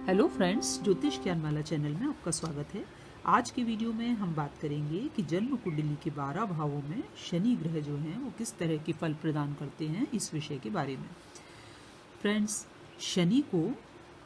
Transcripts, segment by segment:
Hello friends, ज्योतिष ज्ञानमाला channel में आपका स्वागत है। आज की वीडियो में हम बात करेंगे कि जन्म कुंडली के 12 भावों में शनि ग्रह जो हैं वो किस तरह के फल प्रदान करते हैं, इस विषय के बारे में। फ्रेंड्स, शनि को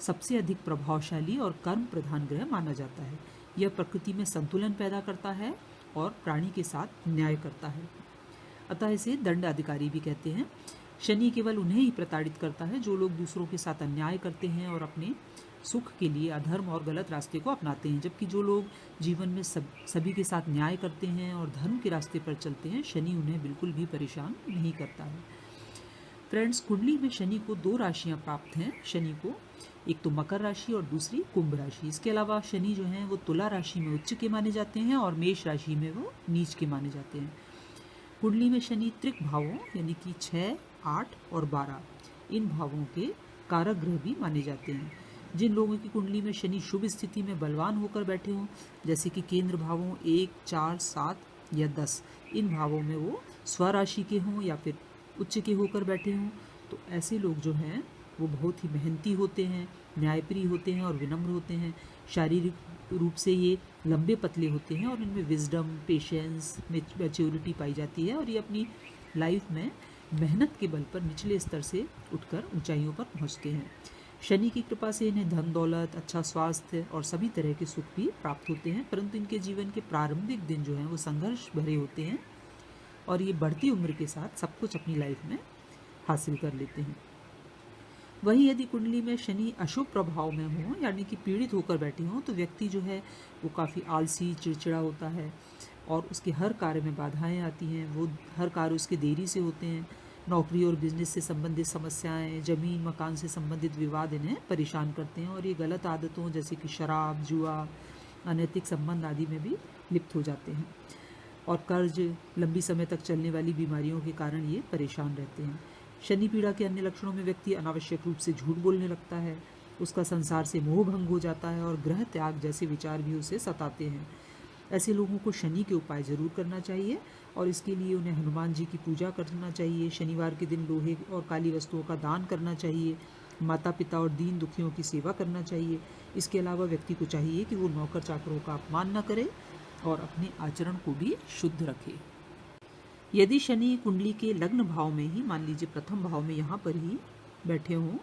सबसे अधिक प्रभावशाली और कर्म प्रधान ग्रह माना जाता है। यह प्रकृति में संतुलन पैदा करता है और प्राणी के साथ न्याय करता है, अतः इसे दंड अधिकारी भी कहते हैं। शनि केवल उन्हें ही प्रताड़ित करता है जो लोग दूसरों के साथ अन्याय करते हैं और अपने सुख के लिए अधर्म और गलत रास्ते को अपनाते हैं, जबकि जो लोग जीवन में सभी के साथ न्याय करते हैं और धर्म के रास्ते पर चलते हैं, शनि उन्हें बिल्कुल भी परेशान नहीं करता है। फ्रेंड्स, कुंडली में शनि को 2 राशियां प्राप्त हैं। शनि को एक तो मकर राशि और दूसरी कुंभ राशि। इसके अलावा शनि जो हैं वो तुला राशि में उच्च के माने जाते हैं और मेष राशि में वो नीच के माने जाते हैं। कुंडली में शनि त्रिक भावों यानी कि 6, 8 और 12 इन भावों के कारक ग्रह भी माने जाते हैं। जिन लोगों की कुंडली में शनि शुभ स्थिति में बलवान होकर बैठे हों, जैसे कि केंद्र भावों 1, 4, 7 या 10, इन भावों में वो स्वराशि के हों या फिर उच्च के होकर बैठे हों, तो ऐसे लोग जो हैं वो बहुत ही मेहनती होते हैं, न्यायप्रिय होते हैं और विनम्र होते हैं। शारीरिक रूप से ये लंबे पतले होते हैं और इनमें विजडम, पेशेंस, मैच्योरिटी पाई जाती है और ये अपनी लाइफ में मेहनत के बल पर निचले स्तर से उठकर ऊंचाइयों पर पहुंचते हैं। शनि की कृपा से इन्हें धन दौलत, अच्छा स्वास्थ्य और सभी तरह के सुख भी प्राप्त होते हैं, परंतु इनके जीवन के प्रारंभिक दिन जो हैं वो संघर्ष भरे होते हैं और ये बढ़ती उम्र के साथ सब कुछ अपनी लाइफ में हासिल कर लेते हैं। वहीं यदि कुंडली में शनि अशुभ प्रभाव में हो यानी कि पीड़ित होकर बैठे हों, तो व्यक्ति जो है वो काफ़ी आलसी, चिड़चिड़ा होता है और उसके हर कार्य में बाधाएं आती हैं। वो हर कार्य उसके देरी से होते हैं। नौकरी और बिजनेस से संबंधित समस्याएं, ज़मीन मकान से संबंधित विवाद इन्हें परेशान करते हैं और ये गलत आदतों जैसे कि शराब, जुआ, अनैतिक संबंध आदि में भी लिप्त हो जाते हैं और कर्ज, लंबी समय तक चलने वाली बीमारियों के कारण ये परेशान रहते हैं। शनि पीड़ा के अन्य लक्षणों में व्यक्ति अनावश्यक रूप से झूठ बोलने लगता है, उसका संसार से मोह भंग हो जाता है और ग्रह त्याग जैसे विचार भी उसे सताते हैं। ऐसे लोगों को शनि के उपाय जरूर करना चाहिए और इसके लिए उन्हें हनुमान जी की पूजा करना चाहिए। शनिवार के दिन लोहे और काली वस्तुओं का दान करना चाहिए। माता पिता और दीन दुखियों की सेवा करना चाहिए। इसके अलावा व्यक्ति को चाहिए कि वो नौकर चाकरों का अपमान न करे और अपने आचरण को भी शुद्ध रखे। यदि शनि कुंडली के लग्न भाव में ही, मान लीजिए प्रथम भाव में यहाँ पर ही बैठे हों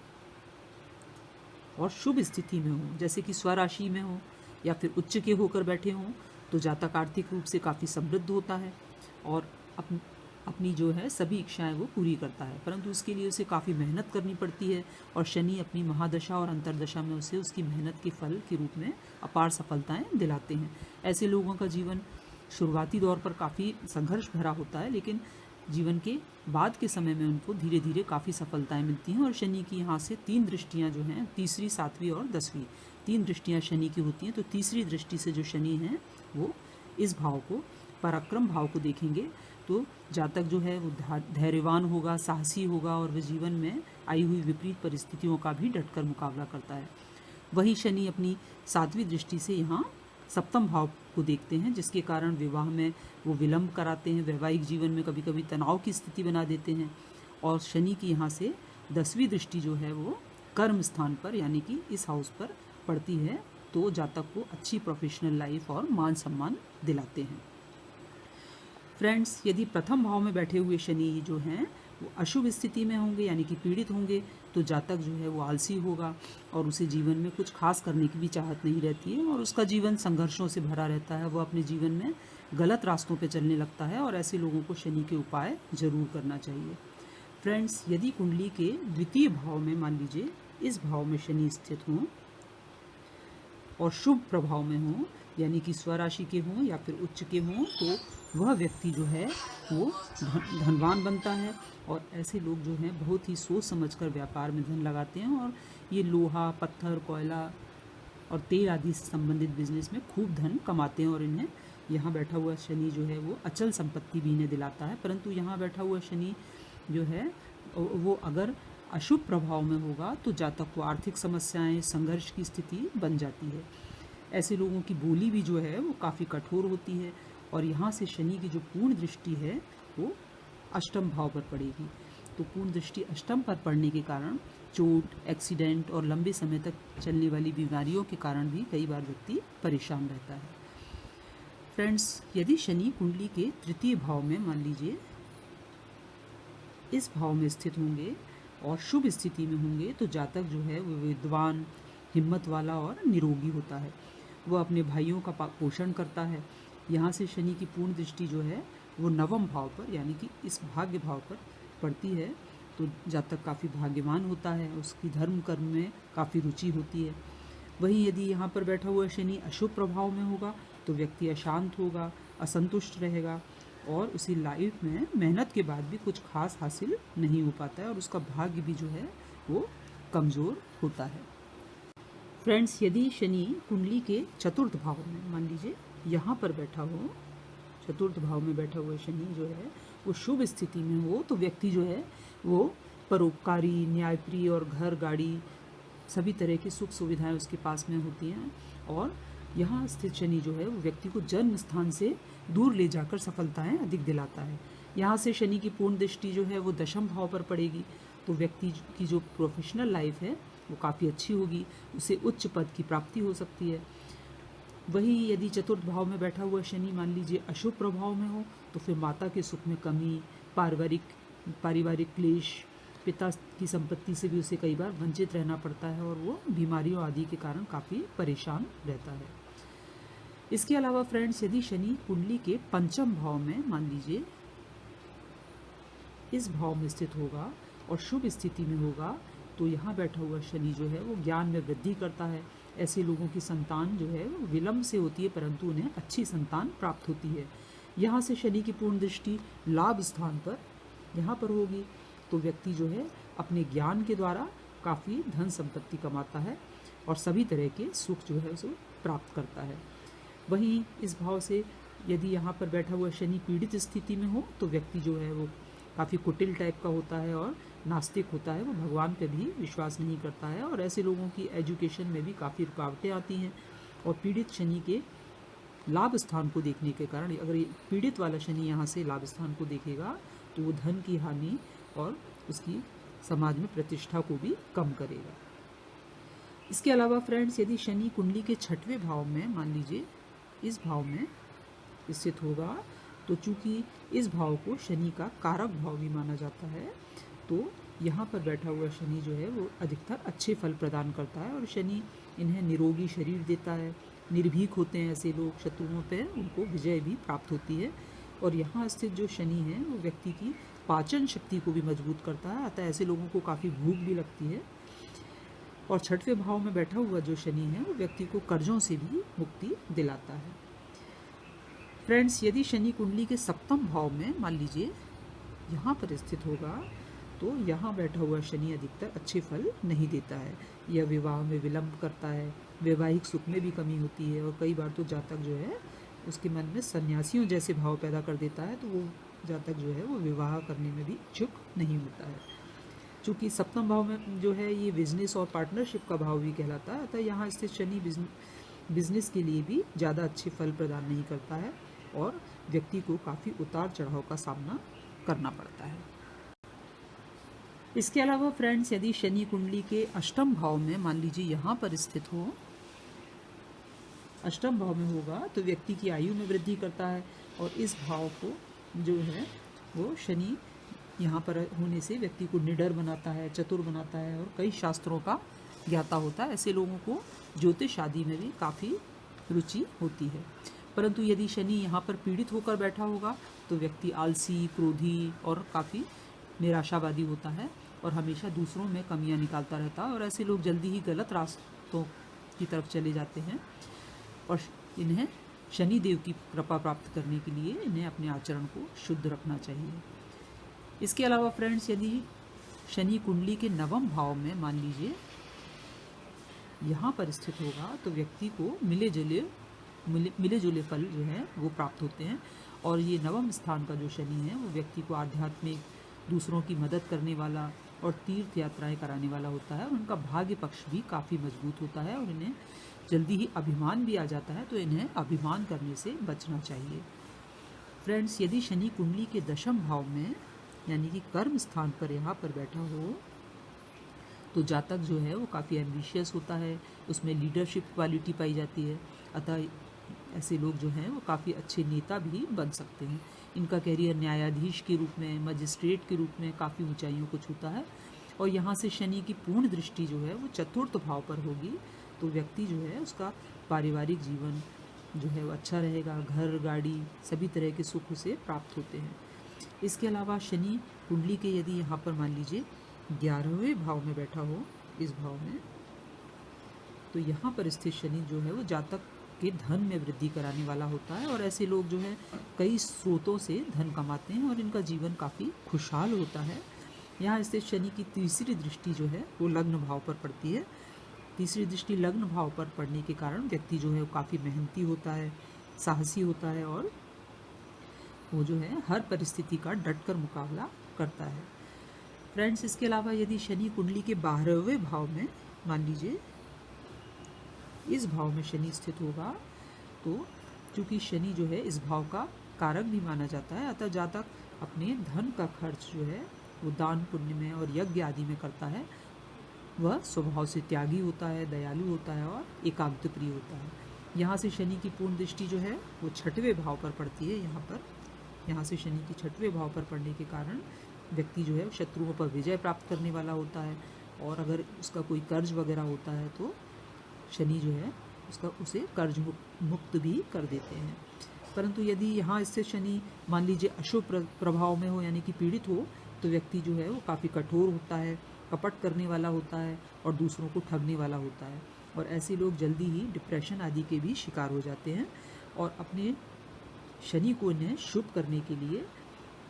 और शुभ स्थिति में हों, जैसे कि स्वराशि में हो या फिर उच्च के होकर बैठे हों, तो जातक आर्थिक रूप से काफ़ी समृद्ध होता है और अपनी जो है सभी इच्छाएं वो पूरी करता है, परंतु इसके लिए उसे काफ़ी मेहनत करनी पड़ती है और शनि अपनी महादशा और अंतर्दशा में उसे उसकी मेहनत के फल के रूप में अपार सफलताएं दिलाते हैं। ऐसे लोगों का जीवन शुरुआती दौर पर काफ़ी संघर्ष भरा होता है, लेकिन जीवन के बाद के समय में उनको धीरे धीरे काफ़ी सफलताएं मिलती हैं और शनि की यहाँ से 3 दृष्टियाँ जो हैं, तीसरी, 7वीं और 10वीं, 3 दृष्टियाँ शनि की होती हैं। तो तीसरी दृष्टि से जो शनि हैं वो इस भाव को, पराक्रम भाव को देखेंगे, तो जातक जो है वो धैर्यवान होगा, साहसी होगा और वह जीवन में आई हुई विपरीत परिस्थितियों का भी डटकर मुकाबला करता है। वहीं शनि अपनी 7वीं दृष्टि से यहाँ सप्तम भाव को देखते हैं, जिसके कारण विवाह में वो विलंब कराते हैं, वैवाहिक जीवन में कभी कभी तनाव की स्थिति बना देते हैं। और शनि की यहाँ से 10वीं दृष्टि जो है वो कर्म स्थान पर यानी कि इस हाउस पर पड़ती है, तो जातक को अच्छी प्रोफेशनल लाइफ और मान सम्मान दिलाते हैं। फ्रेंड्स, यदि प्रथम भाव में बैठे हुए शनि जो हैं वो अशुभ स्थिति में होंगे यानी कि पीड़ित होंगे, तो जातक जो है वो आलसी होगा और उसे जीवन में कुछ खास करने की भी चाहत नहीं रहती है और उसका जीवन संघर्षों से भरा रहता है। वो अपने जीवन में गलत रास्तों पर चलने लगता है और ऐसे लोगों को शनि के उपाय जरूर करना चाहिए। फ्रेंड्स, यदि कुंडली के द्वितीय भाव में, मान लीजिए इस भाव में शनि स्थित हों और शुभ प्रभाव में हों यानी कि स्वराशि के हों या फिर उच्च के हों, तो वह व्यक्ति जो है वो धनवान बनता है और ऐसे लोग जो हैं बहुत ही सोच समझकर व्यापार में धन लगाते हैं और ये लोहा, पत्थर, कोयला और तेल आदि से संबंधित बिजनेस में खूब धन कमाते हैं और इन्हें यहाँ बैठा हुआ शनि जो है वो अचल संपत्ति भी इन्हें दिलाता है। परंतु यहाँ बैठा हुआ शनि जो है वो अगर अशुभ प्रभाव में होगा तो जातक को आर्थिक समस्याएं, संघर्ष की स्थिति बन जाती है। ऐसे लोगों की बोली भी जो है वो काफ़ी कठोर होती है और यहाँ से शनि की जो पूर्ण दृष्टि है वो अष्टम भाव पर पड़ेगी। तो पूर्ण दृष्टि अष्टम पर पड़ने के कारण चोट, एक्सीडेंट और लंबे समय तक चलने वाली बीमारियों के कारण भी कई बार व्यक्ति परेशान रहता है। फ्रेंड्स, यदि शनि कुंडली के तृतीय भाव में, मान लीजिए इस भाव में स्थित होंगे और शुभ स्थिति में होंगे, तो जातक जो है वो विद्वान, हिम्मत वाला और निरोगी होता है। वह अपने भाइयों का पोषण करता है। यहाँ से शनि की पूर्ण दृष्टि जो है वो नवम भाव पर, यानी कि इस भाग्य भाव पर पड़ती है, तो जातक काफ़ी भाग्यवान होता है, उसकी धर्म कर्म में काफ़ी रुचि होती है। वहीं यदि यहाँ पर बैठा हुआ शनि अशुभ प्रभाव में होगा तो व्यक्ति अशांत होगा, असंतुष्ट रहेगा और उसी लाइफ में मेहनत के बाद भी कुछ खास हासिल नहीं हो पाता है और उसका भाग्य भी जो है वो कमज़ोर होता है। फ्रेंड्स, यदि शनि कुंडली के चतुर्थ भाव में, मान लीजिए यहाँ पर बैठा हो, चतुर्थ भाव में बैठा हुआ शनि जो है वो शुभ स्थिति में हो, तो व्यक्ति जो है वो परोपकारी, न्यायप्रिय और घर गाड़ी सभी तरह की सुख सुविधाएं उसके पास में होती हैं। और यहाँ स्थित शनि जो है वो व्यक्ति को जन्म स्थान से दूर ले जाकर सफलताएं अधिक दिलाता है। यहाँ से शनि की पूर्ण दृष्टि जो है वो दशम भाव पर पड़ेगी, तो व्यक्ति की जो प्रोफेशनल लाइफ है वो काफ़ी अच्छी होगी, उसे उच्च पद की प्राप्ति हो सकती है। वहीं यदि चतुर्थ भाव में बैठा हुआ शनि मान लीजिए अशुभ प्रभाव में हो, तो फिर माता के सुख में कमी, पारिवारिक क्लेश, पिता की संपत्ति से भी उसे कई बार वंचित रहना पड़ता है और वो बीमारियों आदि के कारण काफ़ी परेशान रहता है। इसके अलावा फ्रेंड्स, यदि शनि कुंडली के पंचम भाव में, मान लीजिए इस भाव में स्थित होगा और शुभ स्थिति में होगा, तो यहाँ बैठा हुआ शनि जो है वो ज्ञान में वृद्धि करता है। ऐसे लोगों की संतान जो है वो विलंब से होती है, परंतु उन्हें अच्छी संतान प्राप्त होती है। यहाँ से शनि की पूर्ण दृष्टि लाभ स्थान पर यहाँ पर होगी, तो व्यक्ति जो है अपने ज्ञान के द्वारा काफ़ी धन संपत्ति कमाता है और सभी तरह के सुख जो है उसे प्राप्त करता है। वहीं इस भाव से यदि यहाँ पर बैठा हुआ शनि पीड़ित स्थिति में हो, तो व्यक्ति जो है वो काफ़ी कुटिल टाइप का होता है और नास्तिक होता है, वो भगवान पे भी विश्वास नहीं करता है और ऐसे लोगों की एजुकेशन में भी काफ़ी रुकावटें आती हैं। और पीड़ित शनि के लाभ स्थान को देखने के कारण, अगर ये पीड़ित वाला शनि यहाँ से लाभ स्थान को देखेगा तो वो धन की हानि और उसकी समाज में प्रतिष्ठा को भी कम करेगा। इसके अलावा फ्रेंड्स, यदि शनि कुंडली के छठवें भाव में, मान लीजिए इस भाव में स्थित होगा, तो चूंकि इस भाव को शनि का कारक भाव भी माना जाता है, तो यहाँ पर बैठा हुआ शनि जो है वो अधिकतर अच्छे फल प्रदान करता है और शनि इन्हें निरोगी शरीर देता है। निर्भीक होते हैं ऐसे लोग, शत्रुओं पर उनको विजय भी प्राप्त होती है। और यहाँ स्थित जो शनि है वो व्यक्ति की पाचन शक्ति को भी मजबूत करता है, अतः ऐसे लोगों को काफ़ी भूख भी लगती है। और छठवें भाव में बैठा हुआ जो शनि है वो व्यक्ति को कर्जों से भी मुक्ति दिलाता है। फ्रेंड्स, यदि शनि कुंडली के सप्तम भाव में, मान लीजिए यहाँ पर स्थित होगा, तो यहाँ बैठा हुआ शनि अधिकतर अच्छे फल नहीं देता है। यह विवाह में विलंब करता है, वैवाहिक सुख में भी कमी होती है और कई बार तो जातक जो है उसके मन में सन्यासियों जैसे भाव पैदा कर देता है, तो वो जातक जो है वो विवाह करने में भी इच्छुक नहीं होता है। चूँकि सप्तम भाव में जो है ये बिजनेस और पार्टनरशिप का भाव भी कहलाता है, अतः यहाँ स्थित शनि बिजनेस के लिए भी ज़्यादा अच्छे फल प्रदान नहीं करता है और व्यक्ति को काफ़ी उतार चढ़ाव का सामना करना पड़ता है। इसके अलावा फ्रेंड्स, यदि शनि कुंडली के अष्टम भाव में, मान लीजिए यहाँ पर स्थित हो, अष्टम भाव में होगा, तो व्यक्ति की आयु में वृद्धि करता है और इस भाव को जो है वो शनि यहाँ पर होने से व्यक्ति को निडर बनाता है, चतुर बनाता है और कई शास्त्रों का ज्ञाता होता है। ऐसे लोगों को ज्योतिष आदि में भी काफ़ी रुचि होती है। परंतु यदि शनि यहाँ पर पीड़ित होकर बैठा होगा तो व्यक्ति आलसी, क्रोधी और काफ़ी निराशावादी होता है और हमेशा दूसरों में कमियां निकालता रहता है और ऐसे लोग जल्दी ही गलत रास्तों की तरफ चले जाते हैं और इन्हें शनि देव की कृपा प्राप्त करने के लिए इन्हें अपने आचरण को शुद्ध रखना चाहिए। इसके अलावा फ्रेंड्स, यदि शनि कुंडली के नवम भाव में, मान लीजिए यहाँ पर स्थित होगा, तो व्यक्ति को मिले जुले फल जो है वो प्राप्त होते हैं। और ये नवम स्थान का जो शनि है वो व्यक्ति को आध्यात्मिक, दूसरों की मदद करने वाला और तीर्थ यात्राएं कराने वाला होता है। उनका भाग्य पक्ष भी काफ़ी मजबूत होता है और इन्हें जल्दी ही अभिमान भी आ जाता है, तो इन्हें अभिमान करने से बचना चाहिए। फ्रेंड्स, यदि शनि कुंडली के दशम भाव में यानी कि कर्म स्थान पर यहाँ पर बैठा हो तो जातक जो है वो काफ़ी एम्बिशियस होता है, उसमें लीडरशिप क्वालिटी पाई जाती है। अतः ऐसे लोग जो हैं वो काफ़ी अच्छे नेता भी बन सकते हैं। इनका कैरियर न्यायाधीश के रूप में, मजिस्ट्रेट के रूप में काफ़ी ऊंचाइयों को छूता है। और यहाँ से शनि की पूर्ण दृष्टि जो है वो चतुर्थ भाव पर होगी, तो व्यक्ति जो है उसका पारिवारिक जीवन जो है वो अच्छा रहेगा, घर गाड़ी सभी तरह के सुख उसे प्राप्त होते हैं। इसके अलावा शनि कुंडली के यदि यहाँ पर मान लीजिए 11वें भाव में बैठा हो, इस भाव में, तो यहाँ पर स्थित शनि जो है वो जातक के धन में वृद्धि कराने वाला होता है। और ऐसे लोग जो है कई स्रोतों से धन कमाते हैं और इनका जीवन काफ़ी खुशहाल होता है। यहाँ स्थित शनि की तीसरी दृष्टि जो है वो लग्न भाव पर पड़ती है। तीसरी दृष्टि लग्न भाव पर पड़ने के कारण व्यक्ति जो है वो काफ़ी मेहनती होता है, साहसी होता है और वो जो है हर परिस्थिति का डटकर मुकाबला करता है। फ्रेंड्स, इसके अलावा यदि शनि कुंडली के 12वें भाव में, मान लीजिए इस भाव में शनि स्थित होगा, तो चूँकि शनि जो है इस भाव का कारक भी माना जाता है, अतः जातक अपने धन का खर्च जो है वो दान पुण्य में और यज्ञ आदि में करता है। वह स्वभाव से त्यागी होता है, दयालु होता है और एकांत प्रिय होता है। यहाँ से शनि की पूर्ण दृष्टि जो है वो 6वें भाव पर पड़ती है। यहाँ से शनि की 6वें भाव पर पड़ने के कारण व्यक्ति जो है शत्रुओं पर विजय प्राप्त करने वाला होता है। और अगर उसका कोई कर्ज वगैरह होता है तो शनि जो है उसे कर्ज मुक्त भी कर देते हैं। परंतु यदि यहाँ इससे शनि मान लीजिए अशुभ प्रभाव में हो, यानी कि पीड़ित हो, तो व्यक्ति जो है वो काफ़ी कठोर होता है, कपट करने वाला होता है और दूसरों को ठगने वाला होता है। और ऐसे लोग जल्दी ही डिप्रेशन आदि के भी शिकार हो जाते हैं। और अपने शनि को इन्हें शुभ करने के लिए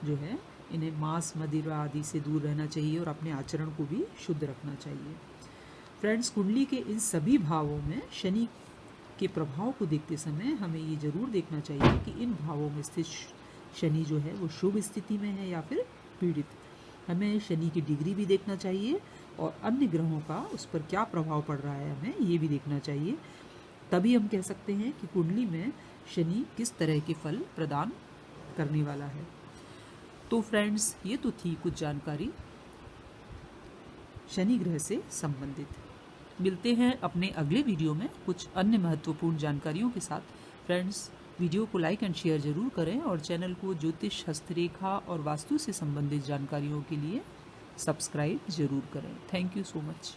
जो है इन्हें मांस मदिरा आदि से दूर रहना चाहिए और अपने आचरण को भी शुद्ध रखना चाहिए। फ्रेंड्स, कुंडली के इन सभी भावों में शनि के प्रभाव को देखते समय हमें ये जरूर देखना चाहिए कि इन भावों में स्थित शनि जो है वो शुभ स्थिति में है या फिर पीड़ित। हमें शनि की डिग्री भी देखना चाहिए और अन्य ग्रहों का उस पर क्या प्रभाव पड़ रहा है हमें ये भी देखना चाहिए। तभी हम कह सकते हैं कि कुंडली में शनि किस तरह के फल प्रदान करने वाला है। तो फ्रेंड्स, ये तो थी कुछ जानकारी शनि ग्रह से संबंधित। मिलते हैं अपने अगले वीडियो में कुछ अन्य महत्वपूर्ण जानकारियों के साथ। फ्रेंड्स, वीडियो को लाइक एंड शेयर जरूर करें और चैनल को ज्योतिष, हस्तरेखा और वास्तु से संबंधित जानकारियों के लिए सब्सक्राइब जरूर करें। Thank you so much.